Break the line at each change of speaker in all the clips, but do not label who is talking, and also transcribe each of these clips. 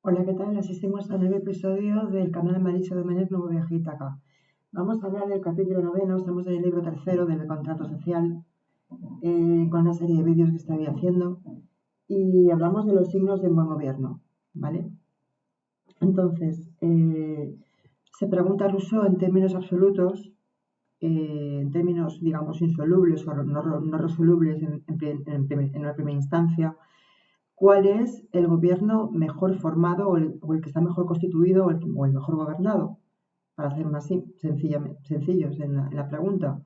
Hola, ¿qué tal? Asistimos al nuevo episodio del canal Marisa Domenech Nuevo Viaje a Ítaca. Vamos a hablar del capítulo noveno, estamos en el libro tercero del contrato social, con una serie de vídeos que estoy haciendo, y hablamos de los signos de un buen gobierno, ¿vale? Entonces, se pregunta Rousseau en términos absolutos, en términos, digamos, insolubles o no resolubles en una primera instancia, cuál es el gobierno mejor formado o el que está mejor constituido o el mejor gobernado, para hacer más sencillos en la pregunta.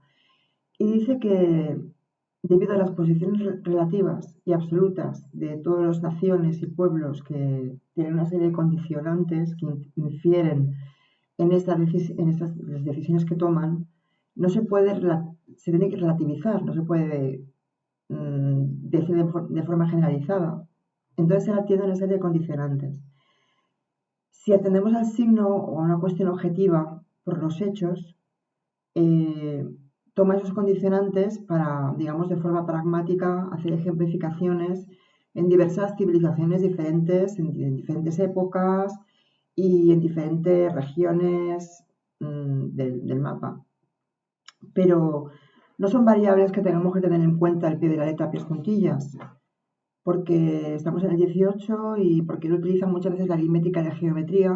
Y dice que debido a las posiciones relativas y absolutas de todas las naciones y pueblos que tienen una serie de condicionantes que infieren en estas las decisiones que toman, no se puede, se tiene que relativizar, no se puede decir de forma generalizada. Entonces se atiende una serie de condicionantes. Si atendemos al signo o a una cuestión objetiva por los hechos, toma esos condicionantes para, digamos, de forma pragmática, hacer ejemplificaciones en diversas civilizaciones diferentes, en diferentes épocas y en diferentes regiones del mapa. Pero no son variables que tengamos que tener en cuenta al pie de la letra, pies juntillas, porque estamos en el 18 y porque él utiliza muchas veces la aritmética y la geometría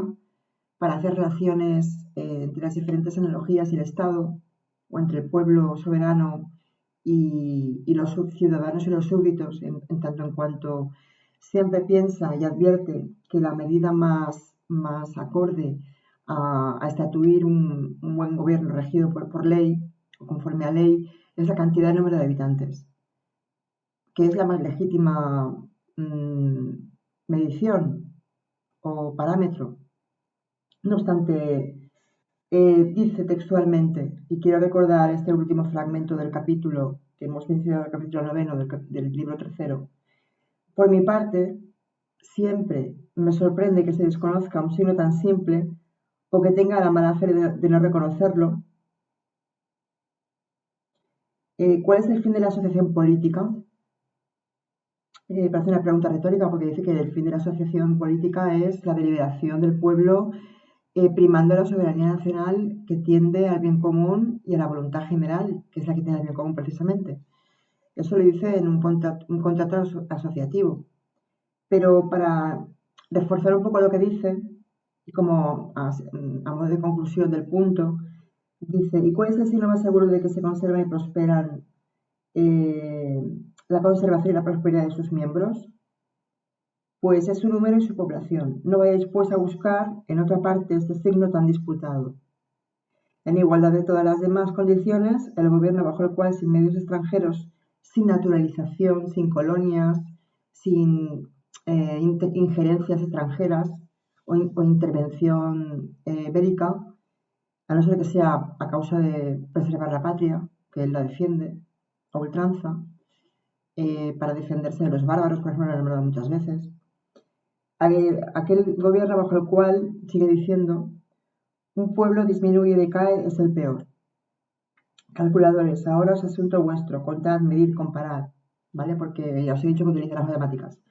para hacer relaciones entre las diferentes analogías y el Estado, o entre el pueblo soberano y los ciudadanos y los súbditos, en tanto en cuanto siempre piensa y advierte que la medida más acorde a estatuir un buen gobierno regido por ley o conforme a ley es la cantidad de número de habitantes, que es la más legítima medición o parámetro. No obstante, dice textualmente, y quiero recordar este último fragmento del capítulo que hemos mencionado, el capítulo noveno del libro tercero. Por mi parte, siempre me sorprende que se desconozca un signo tan simple o que tenga la mala fe de no reconocerlo. ¿Cuál es el fin de la asociación política? Parece una pregunta retórica porque dice que el fin de la asociación política es la deliberación del pueblo primando la soberanía nacional que tiende al bien común y a la voluntad general, que es la que tiene el bien común precisamente. Eso lo dice en un contrato asociativo. Pero para reforzar un poco lo que dice, y como a modo de conclusión del punto, dice, ¿y cuál es el signo más seguro de que se conservan y prosperan eh, la conservación y la prosperidad de sus miembros? Pues es su número y su población. No vayáis pues a buscar en otra parte este signo tan disputado. En igualdad de todas las demás condiciones, el gobierno bajo el cual sin medios extranjeros, sin naturalización, sin colonias, sin injerencias extranjeras o intervención bélica, a no ser que sea a causa de preservar la patria, que él la defiende, a ultranza, para defenderse de los bárbaros, por ejemplo, lo he nombrado muchas veces. Aquel gobierno bajo el cual, sigue diciendo, un pueblo disminuye y decae es el peor. Calculadores, ahora es asunto vuestro, contad, medir, comparad, ¿vale? Porque ya os he dicho que utiliza las matemáticas.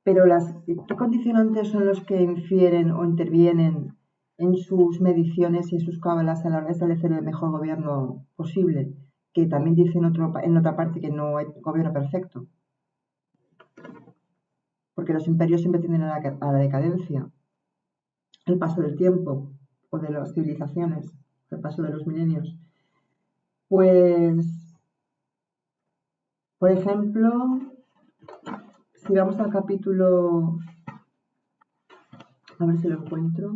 Pero ¿qué condicionantes son los que infieren o intervienen en sus mediciones y en sus cábalas a la hora de establecer el mejor gobierno posible? Que también dice en otra parte que no hay gobierno perfecto. Porque los imperios siempre tienden a la decadencia, el paso del tiempo o de las civilizaciones, el paso de los milenios. Pues, por ejemplo, si vamos al capítulo, a ver si lo encuentro,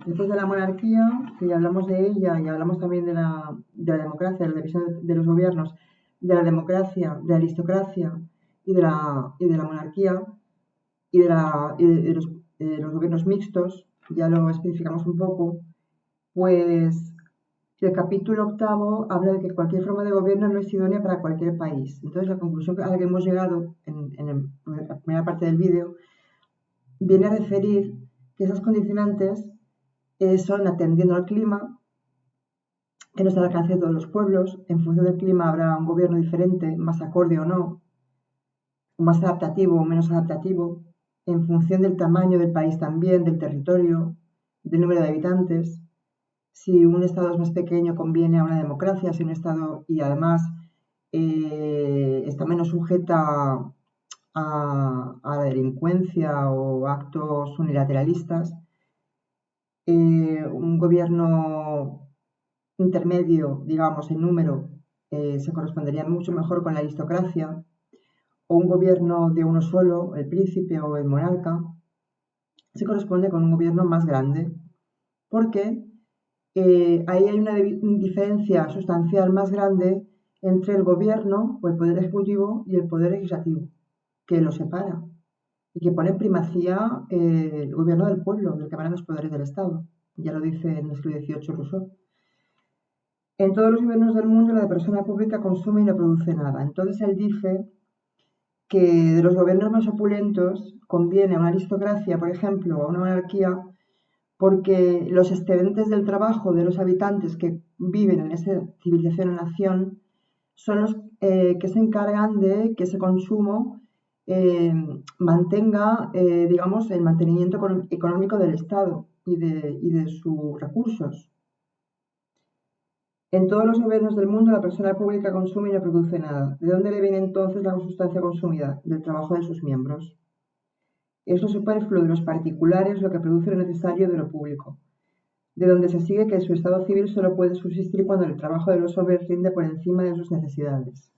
después de la monarquía, que ya hablamos de ella y hablamos también de la democracia, de la división de los gobiernos, de la democracia, de la aristocracia y de la monarquía y de los gobiernos mixtos, ya lo especificamos un poco, pues el capítulo octavo habla de que cualquier forma de gobierno no es idónea para cualquier país. Entonces la conclusión a la que hemos llegado en la primera parte del vídeo viene a referir que esas condicionantes son atendiendo al clima, que no está al alcance de todos los pueblos. En función del clima habrá un gobierno diferente, más acorde o no, más adaptativo o menos adaptativo. en función del tamaño del país también, del territorio, del número de habitantes. Si un Estado es más pequeño conviene a una democracia, si un Estado y además está menos sujeta a la delincuencia o actos unilateralistas, un gobierno intermedio, digamos, en número, se correspondería mucho mejor con la aristocracia, o un gobierno de uno solo, el príncipe o el monarca, se corresponde con un gobierno más grande, porque ahí hay una diferencia sustancial más grande entre el gobierno o el poder ejecutivo y el poder legislativo, que lo separa y que pone en primacía el gobierno del pueblo, del que emanan los poderes del Estado. Ya lo dice en el siglo XVIII Rousseau. En todos los gobiernos del mundo la persona pública consume y no produce nada. Entonces él dice que de los gobiernos más opulentos conviene a una aristocracia, por ejemplo, o a una monarquía, porque los excedentes del trabajo de los habitantes que viven en esa civilización o nación son los que se encargan de que ese consumo mantenga, digamos, el mantenimiento económico del Estado y de sus recursos. En todos los gobiernos del mundo la persona pública consume y no produce nada. ¿De dónde le viene entonces la sustancia consumida? Del trabajo de sus miembros. Es lo superfluo de los particulares lo que produce lo necesario de lo público, de donde se sigue que su estado civil solo puede subsistir cuando el trabajo de los hombres rinde por encima de sus necesidades.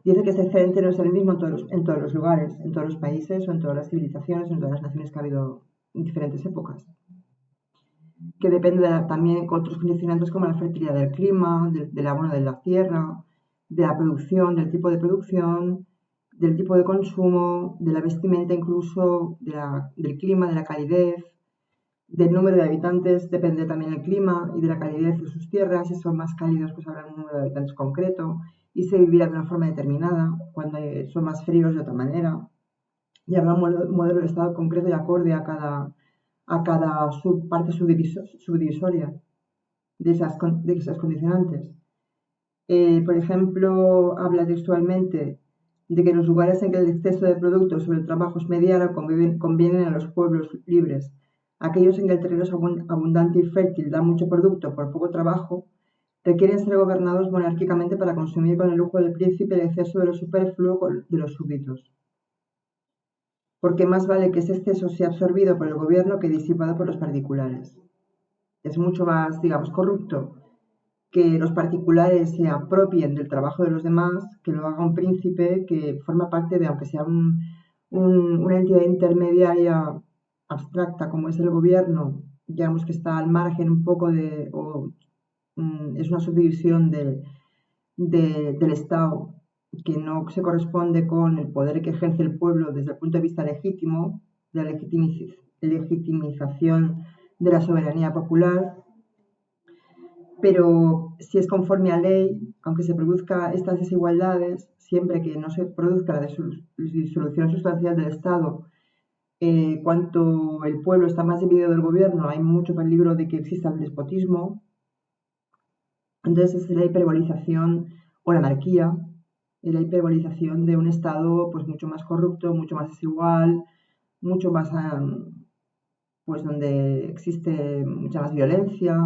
Dice que ese excedente no es el mismo en todos los lugares, en todos los países o en todas las civilizaciones, en todas las naciones que ha habido en diferentes épocas, que depende también de otros condicionantes como la fertilidad del clima, del abono de la tierra, de la producción, del tipo de producción, del tipo de consumo, de la vestimenta incluso, del clima, de la calidez, del número de habitantes, depende también del clima y de la calidez de sus tierras. Si son más cálidos, pues habrá un número de habitantes concreto y se vivirá de una forma determinada. Cuando son más fríos, de otra manera. Y habrá un modelo de estado concreto y acorde a cada parte subdivisoria de esas condicionantes. Por ejemplo, habla textualmente de que en los lugares en que el exceso de productos sobre el trabajo es mediano convienen a los pueblos libres. Aquellos en que el terreno es abundante y fértil, da mucho producto por poco trabajo, requieren ser gobernados monárquicamente para consumir con el lujo del príncipe el exceso de lo superfluo de los súbditos. Porque más vale que ese exceso sea absorbido por el gobierno que disipado por los particulares. Es mucho más, digamos, corrupto que los particulares se apropien del trabajo de los demás, que lo haga un príncipe que forma parte de, aunque sea una entidad intermediaria abstracta como es el gobierno, digamos que está al margen un poco es una subdivisión del Estado que no se corresponde con el poder que ejerce el pueblo desde el punto de vista legítimo, de la legitimización de la soberanía popular, pero si es conforme a ley, aunque se produzcan estas desigualdades, siempre que no se produzca la disolución sustancial del Estado, cuanto el pueblo está más dividido del gobierno, hay mucho peligro de que exista el despotismo. Entonces es la hiperbolización o la anarquía, es la hiperbolización de un Estado pues mucho más corrupto, mucho más desigual, mucho más pues donde existe mucha más violencia,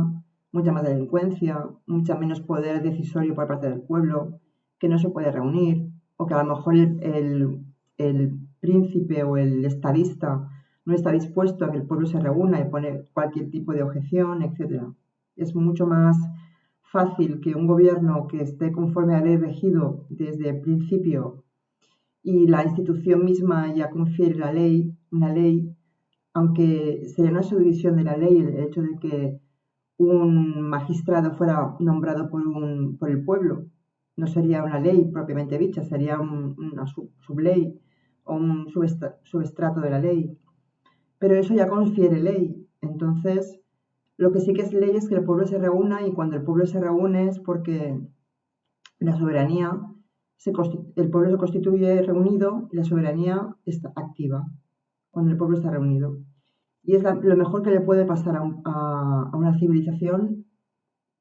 mucha más delincuencia, mucha menos poder decisorio por parte del pueblo, que no se puede reunir, o que a lo mejor el príncipe o el estadista no está dispuesto a que el pueblo se reúna y pone cualquier tipo de objeción, etc. Es mucho más fácil que un gobierno que esté conforme a la ley regido desde el principio y la institución misma ya confiere una ley, aunque sería una subdivisión de la ley el hecho de que un magistrado fuera nombrado por el pueblo. No sería una ley propiamente dicha, sería una subley o un subestrato de la ley. Pero eso ya confiere ley. Entonces, lo que sí que es ley es que el pueblo se reúna, y cuando el pueblo se reúne es porque la soberanía, el pueblo se constituye reunido y la soberanía está activa cuando el pueblo está reunido. Y es lo mejor que le puede pasar a una civilización,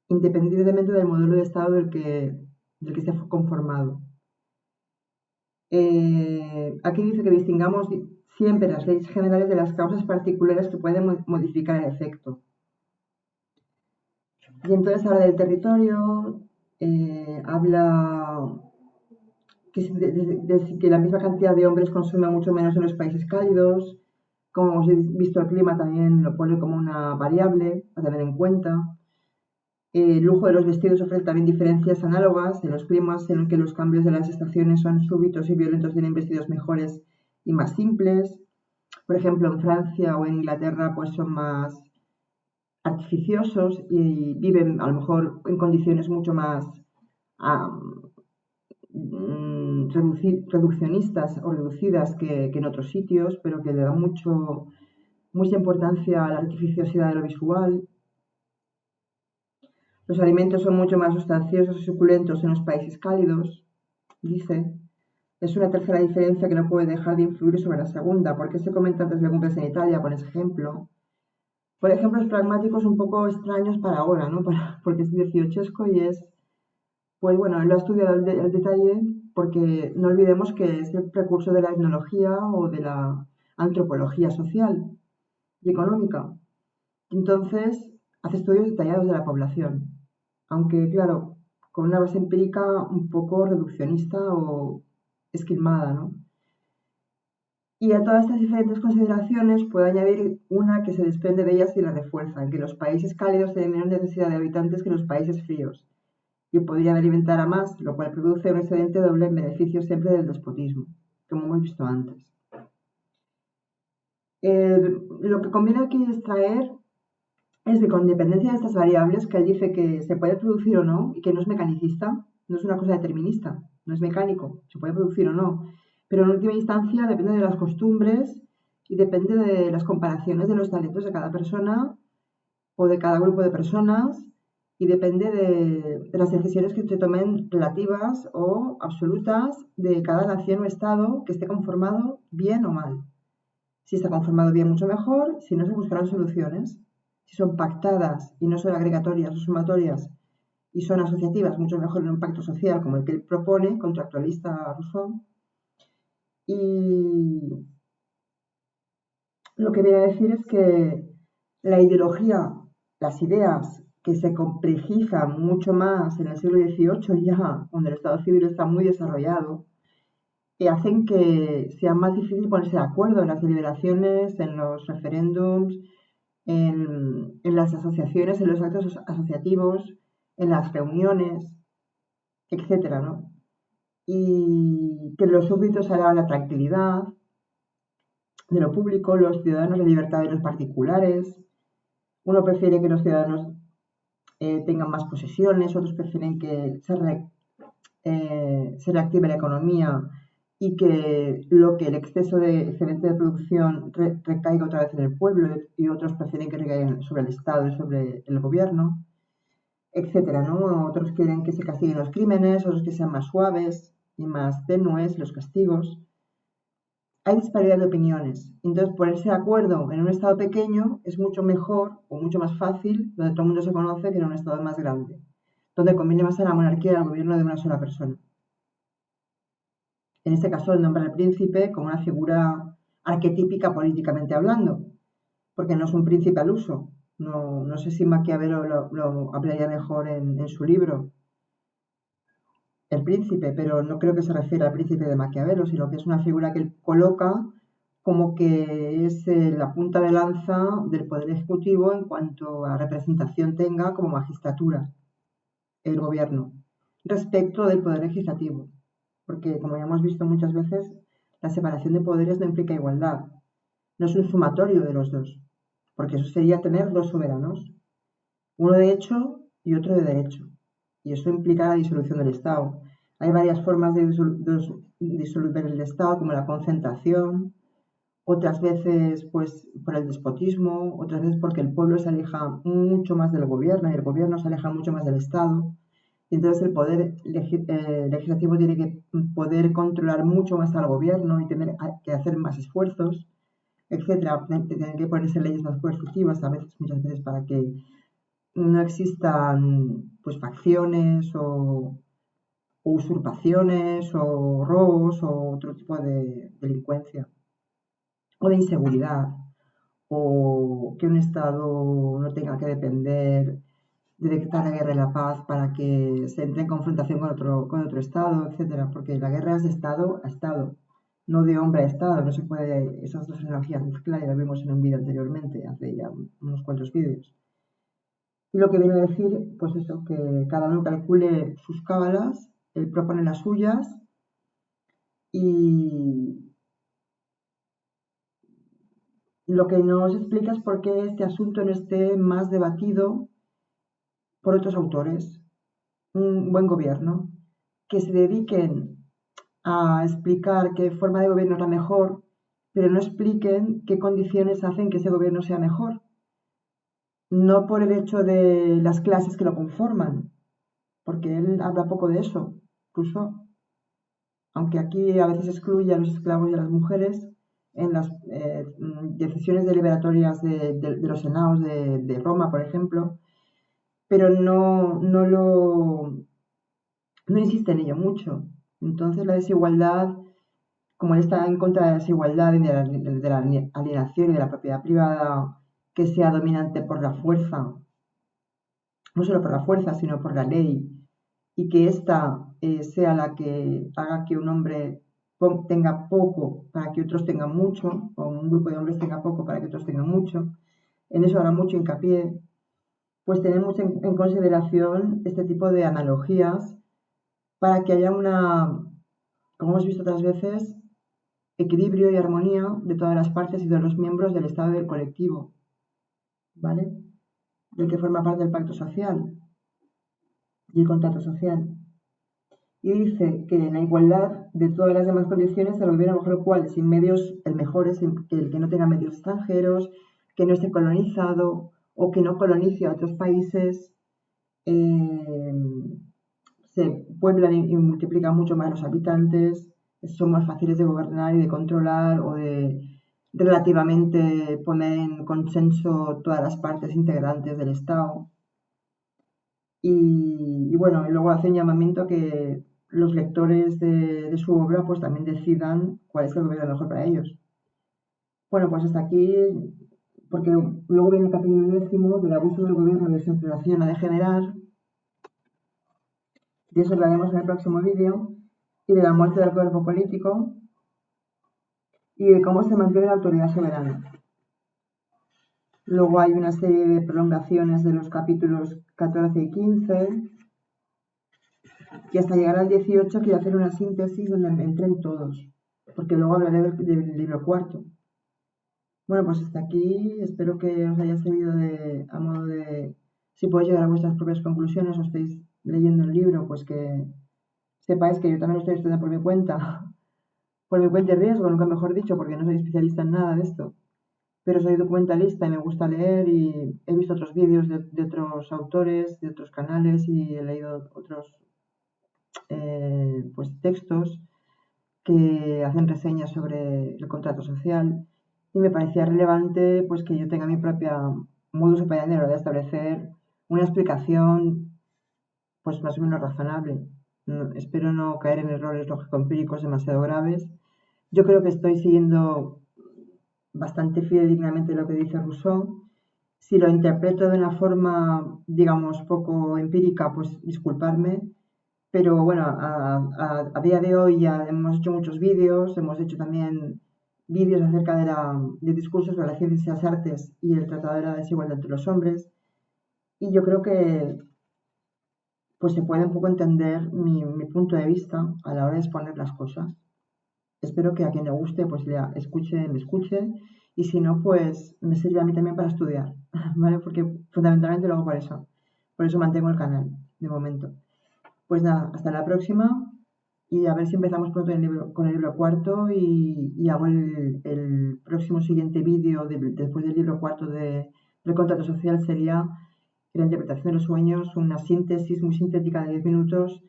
independientemente del modelo de Estado del que esté conformado. Aquí dice que siempre las leyes generales de las causas particulares que pueden modificar el efecto. Y entonces habla del territorio, habla que la misma cantidad de hombres consume mucho menos en los países cálidos. Como hemos visto, el clima también lo pone como una variable a tener en cuenta. El lujo de los vestidos ofrece también diferencias análogas en los climas en los que los cambios de las estaciones son súbitos y violentos, tienen vestidos mejores y más simples. Por ejemplo, en Francia o en Inglaterra pues son más artificiosos y viven a lo mejor en condiciones mucho más reduccionistas o reducidas que en otros sitios, pero que le dan mucha importancia a la artificiosidad de lo visual. Los alimentos son mucho más sustanciosos y suculentos en los países cálidos, dice. Es una tercera diferencia que no puede dejar de influir sobre la segunda. ¿Por qué se comen tantas legumbres en Italia? Por ejemplo. Por ejemplos pragmáticos un poco extraños para ahora, ¿no? Porque es 18esco y es, pues bueno, él lo ha estudiado al detalle porque no olvidemos que es el precursor de la etnología o de la antropología social y económica. Entonces, hace estudios detallados de la población, aunque claro, con una base empírica un poco reduccionista o esquilmada, ¿no? Y a todas estas diferentes consideraciones puedo añadir una que se desprende de ellas y la refuerza, en que los países cálidos tienen menos necesidad de habitantes que los países fríos y podrían alimentar a más, lo cual produce un excedente doble en beneficio siempre del despotismo, como hemos visto antes. Lo que conviene aquí extraer es que con dependencia de estas variables, que él dice que se puede producir o no, y que no es mecanicista, no es una cosa determinista, no es mecánico, se puede producir o no, pero en última instancia depende de las costumbres y depende de las comparaciones de los talentos de cada persona o de cada grupo de personas y depende de las decisiones que se tomen relativas o absolutas de cada nación o estado que esté conformado bien o mal. Si está conformado bien, mucho mejor, si no, se buscarán soluciones. Si son pactadas y no son agregatorias o sumatorias y son asociativas, mucho mejor en un pacto social como el que él propone, contractualista Rousseau. Y lo que voy a decir es que la ideología, las ideas que se complejizan mucho más en el siglo XVIII ya, donde el Estado civil está muy desarrollado, que hacen que sea más difícil ponerse de acuerdo en las deliberaciones, en los referéndums, en las asociaciones, en los actos asociativos, en las reuniones, etcétera, ¿no? Y que los súbditos harán la tranquilidad de lo público, los ciudadanos la libertad de los particulares. Uno prefiere que los ciudadanos tengan más posesiones, otros prefieren que se reactive la economía y que el exceso de excedente de producción recaiga otra vez en el pueblo y otros prefieren que recaiga sobre el Estado y sobre el gobierno, etcétera, ¿no? Otros quieren que se castiguen los crímenes, otros que sean más suaves y más tenues los castigos. Hay disparidad de opiniones. Entonces, ponerse de acuerdo en un Estado pequeño es mucho mejor o mucho más fácil, donde todo el mundo se conoce, que en un Estado más grande, donde conviene más a la monarquía y al gobierno de una sola persona. En este caso, él nombra al príncipe como una figura arquetípica políticamente hablando, porque no es un príncipe al uso. No sé si Maquiavelo lo hablaría mejor en su libro, El príncipe, pero no creo que se refiera al príncipe de Maquiavelo, sino que es una figura que él coloca como que es la punta de lanza del poder ejecutivo en cuanto a representación tenga como magistratura, el gobierno, respecto del poder legislativo. Porque, como ya hemos visto muchas veces, la separación de poderes no implica igualdad. No es un sumatorio de los dos, porque eso sería tener dos soberanos, uno de hecho y otro de derecho. Y eso implica la disolución del Estado. Hay varias formas de disolver el Estado, como la concentración, otras veces pues por el despotismo, otras veces porque el pueblo se aleja mucho más del gobierno y el gobierno se aleja mucho más del Estado. Y entonces el poder legislativo tiene que poder controlar mucho más al gobierno y tener que hacer más esfuerzos, etcétera. Tienen que ponerse leyes más coercitivas muchas veces para que no existan pues facciones o usurpaciones o robos o otro tipo de delincuencia. o de inseguridad, o que un Estado no tenga que depender de decretar la guerra y la paz para que se entre en confrontación con otro Estado, etcétera, porque la guerra es de Estado a Estado, no de hombre a Estado, no se puede esas dos analogías mezclar, ya lo vimos en un vídeo anteriormente, hace ya unos cuantos vídeos. Y lo que viene a decir, pues eso, que cada uno calcule sus cábalas, él propone las suyas y lo que nos explica es por qué este asunto no esté más debatido por otros autores. Un buen gobierno, que se dediquen a explicar qué forma de gobierno es la mejor, pero no expliquen qué condiciones hacen que ese gobierno sea mejor. No por el hecho de las clases que lo conforman, porque él habla poco de eso, incluso, aunque aquí a veces excluye a los esclavos y a las mujeres en las decisiones deliberatorias de los senados de Roma, por ejemplo, pero no insiste en ello mucho. Entonces la desigualdad, como él está en contra de la desigualdad y de la alienación y de la propiedad privada que sea dominante por la fuerza, no solo por la fuerza, sino por la ley, y que ésta sea la que haga que un hombre tenga poco para que otros tengan mucho, o un grupo de hombres tenga poco para que otros tengan mucho, en eso hará mucho hincapié, pues tenemos en consideración este tipo de analogías para que haya como hemos visto otras veces, equilibrio y armonía de todas las partes y de los miembros del Estado y del colectivo, ¿vale? Del que forma parte del pacto social y el contrato social. Y dice que en la igualdad de todas las demás condiciones el gobierno mejor cual, sin medios, el mejor es el que no tenga medios extranjeros, que no esté colonizado o que no colonice a otros países, eh, se pueblan y multiplican mucho más los habitantes, son más fáciles de gobernar y de controlar o de relativamente poner en consenso todas las partes integrantes del Estado. Y bueno, y luego hace un llamamiento a que los lectores de su obra pues también decidan cuál es el gobierno mejor para ellos. Bueno, pues hasta aquí, porque luego viene el capítulo 10 del abuso del gobierno de su inflación a degenerar. De eso hablaremos en el próximo vídeo. Y de la muerte del cuerpo político y de cómo se mantiene la autoridad soberana. Luego hay una serie de prolongaciones de los capítulos 14 y 15 y hasta llegar al 18 quiero hacer una síntesis donde me entren todos, porque luego hablaré del libro cuarto. Bueno, pues hasta aquí, espero que os haya servido a modo de, si podéis llegar a vuestras propias conclusiones o estáis leyendo el libro, pues que sepáis que yo también lo estoy estudiando por mi cuenta y riesgo, nunca mejor dicho, porque no soy especialista en nada de esto, pero soy documentalista y me gusta leer y he visto otros vídeos de otros autores, de otros canales y he leído otros pues textos que hacen reseñas sobre el contrato social y me parecía relevante pues que yo tenga mi propia modus operandi a la hora de establecer una explicación pues más o menos razonable. Espero no caer en errores lógico-empíricos demasiado graves. Yo creo que estoy siguiendo bastante fidedignamente lo que dice Rousseau. Si lo interpreto de una forma, digamos, poco empírica, pues disculparme, pero bueno, a día de hoy ya hemos hecho muchos vídeos, hemos hecho también vídeos acerca de discursos de las ciencias y las artes y el tratado de la desigualdad entre los hombres, y yo creo que pues se puede un poco entender mi punto de vista a la hora de exponer las cosas. Espero que a quien le guste pues me escuche y si no pues me sirve a mí también para estudiar, ¿vale? Porque fundamentalmente lo hago por eso mantengo el canal de momento. Pues nada, hasta la próxima y a ver si empezamos pronto con el libro cuarto y hago el próximo siguiente vídeo después del libro cuarto del contrato social sería la interpretación de los sueños, una síntesis muy sintética de 10 minutos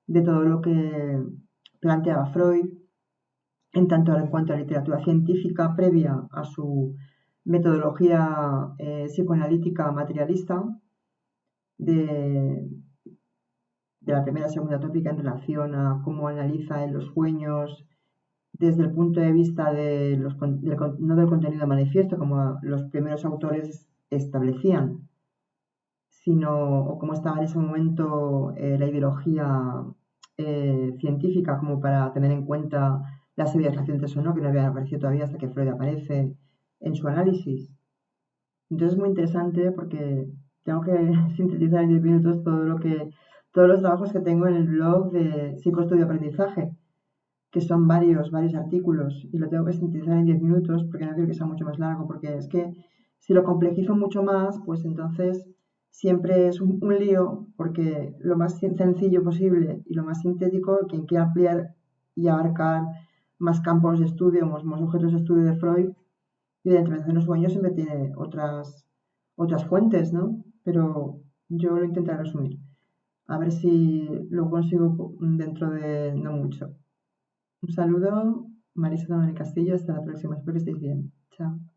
de todo lo que planteaba Freud en cuanto a literatura científica previa a su metodología psicoanalítica materialista de, de la primera y segunda tópica en relación a cómo analiza en los sueños desde el punto de vista de no del contenido manifiesto, como los primeros autores establecían, sino o cómo estaba en ese momento la ideología científica como para tener en cuenta las teorías recientes o no, que no habían aparecido todavía hasta que Freud aparece en su análisis. Entonces es muy interesante porque tengo que sintetizar en 10 minutos todos los trabajos que tengo en el blog de psicoestudio aprendizaje, que son varios artículos, y lo tengo que sintetizar en 10 minutos porque no quiero que sea mucho más largo, porque es que si lo complejizo mucho más, pues entonces siempre es un lío, porque lo más sencillo posible y lo más sintético, quien quiera ampliar y abarcar más campos de estudio, más objetos de estudio de Freud, y de la intervención de los sueños siempre tiene otras fuentes, ¿no? Pero yo lo intentaré resumir. A ver si lo consigo dentro de no mucho. Un saludo, Marisa Domínguez Castillo, hasta la próxima, espero que estéis bien. Chao.